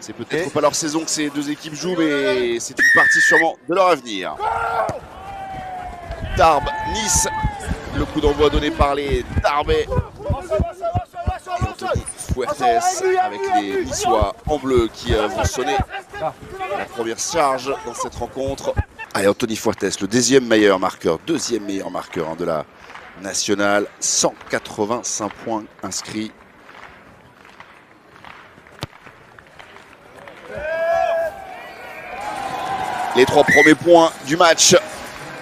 C'est peut-être pas leur saison que ces deux équipes jouent, mais c'est une partie sûrement de leur avenir. Tarbes, Nice, le coup d'envoi donné par les Tarbais. Et Anthony Fuertes avec les Niçois en bleu qui vont sonner la première charge dans cette rencontre. Allez, Anthony Fuertes, le deuxième meilleur marqueur de la nationale. 185 points inscrits. Les 3 premiers points du match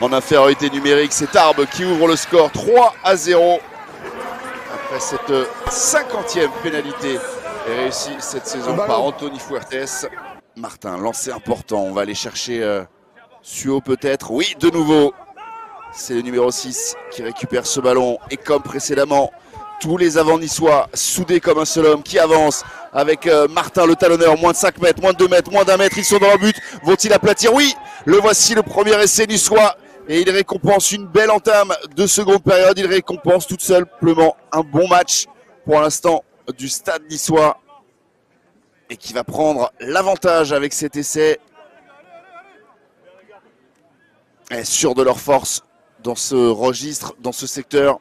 en infériorité numérique, c'est Tarbes qui ouvre le score 3-0. Après cette 50e pénalité réussie cette saison par Anthony Fuertes. Martin, lancer important, on va aller chercher Suo peut-être. Oui, de nouveau, c'est le numéro 6 qui récupère ce ballon. Et comme précédemment, tous les avants niçois soudés comme un seul homme qui avance avec Martin le talonneur, moins de 5 mètres, moins de 2 mètres, moins d'1 mètre, ils sont dans leur but. Vont-ils aplatir? Oui, le voici le premier essai niçois. Et il récompense une belle entame de seconde période. Il récompense tout simplement un bon match pour l'instant du stade niçois. Et qui va prendre l'avantage avec cet essai. Et sûr de leur force dans ce registre, dans ce secteur.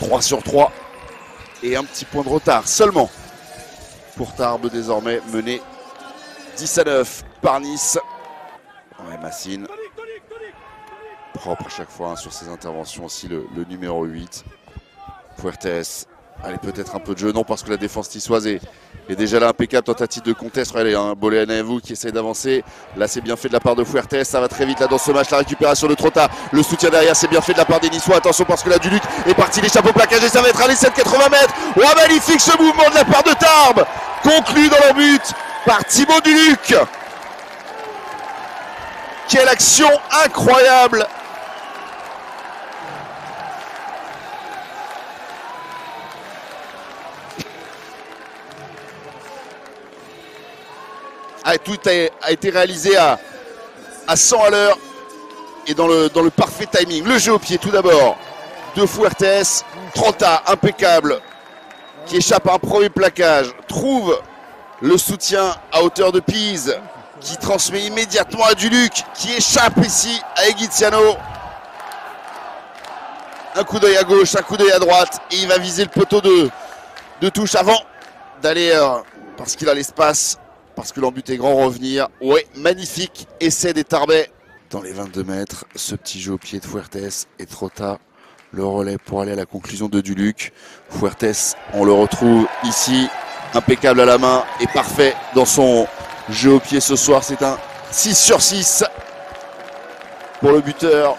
« 3 sur 3 » et un petit point de retard seulement pour Tarbes, désormais mené 10-9 par Nice. Ouais, Massine, propre à chaque fois sur ses interventions aussi, le numéro 8. Fuertes, allez, peut-être un peu de jeu, non, parce que la défense niçoise est déjà là, impeccable, tentative de contest. Allez, un Bolé Anaevou qui essaie d'avancer. Là, c'est bien fait de la part de Fuertes, ça va très vite là dans ce match. La récupération de Trotta, le soutien derrière, c'est bien fait de la part des Niçois. Attention parce que là, Duluc est parti, l'échappe au plaquage et ça va être à l'essai de 80 mètres. Oh, magnifique ce mouvement de la part de Tarbes, conclu dans leur but par Thibaut Duluc. Quelle action incroyable! Tout a été réalisé à 100 à l'heure et dans le parfait timing. Le jeu au pied tout d'abord de Fuertes. Trotta, impeccable, qui échappe à un premier plaquage, trouve le soutien à hauteur de Pise, qui transmet immédiatement à Duluc, qui échappe ici à Egiziano. Un coup d'œil à gauche, un coup d'œil à droite, et il va viser le poteau de touche avant d'aller, parce qu'il a l'espace, parce que l'embut est grand, revenir. Ouais, magnifique essai des Tarbais. Dans les 22 mètres, ce petit jeu au pied de Fuertes et Trotta, le relais pour aller à la conclusion de Duluc. Fuertes, on le retrouve ici, impeccable à la main et parfait dans son jeu au pied ce soir. C'est un 6 sur 6 pour le buteur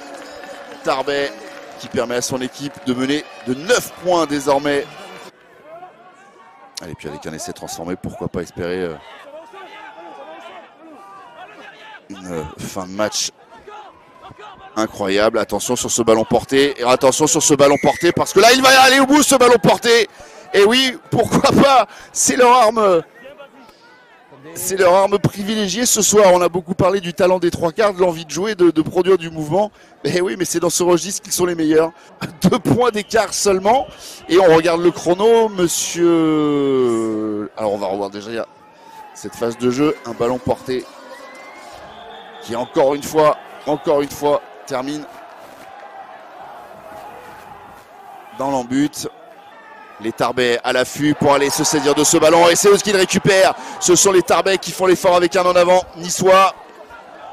Tarbais, qui permet à son équipe de mener de 9 points désormais. Allez, puis avec un essai transformé, pourquoi pas espérer une fin de match incroyable. Attention sur ce ballon porté, et attention sur ce ballon porté, parce que là il va aller au bout ce ballon porté. Et oui, pourquoi pas, c'est leur arme privilégiée ce soir. On a beaucoup parlé du talent des trois quarts, de l'envie de jouer, de produire du mouvement. Mais oui, mais c'est dans ce registre qu'ils sont les meilleurs. 2 points d'écart seulement. Et on regarde le chrono, monsieur. Alors on va revoir déjà cette phase de jeu, un ballon porté qui encore une fois termine dans l'embut. Les Tarbais à l'affût pour aller se saisir de ce ballon. Et c'est eux qui le récupèrent. Ce sont les Tarbais qui font l'effort avec un en avant niçois.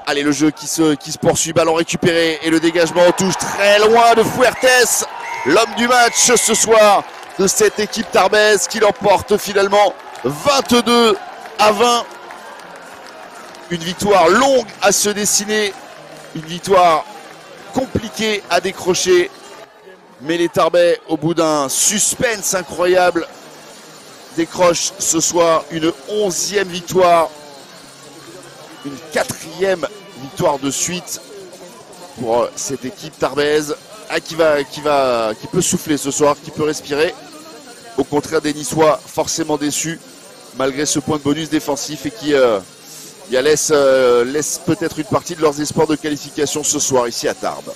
Allez, le jeu qui se poursuit. Ballon récupéré et le dégagement en touche très loin de Fuertes. L'homme du match ce soir de cette équipe tarbaise qui l'emporte finalement 22-20. Une victoire longue à se dessiner. Une victoire compliquée à décrocher. Mais les Tarbais, au bout d'un suspense incroyable, décrochent ce soir une 11e victoire. Une 4e victoire de suite pour cette équipe tarbaise. Qui peut souffler ce soir, qui peut respirer. Au contraire des Niçois, forcément déçus, malgré ce point de bonus défensif et qui Galles laisse peut-être une partie de leurs espoirs de qualification ce soir ici à Tarbes.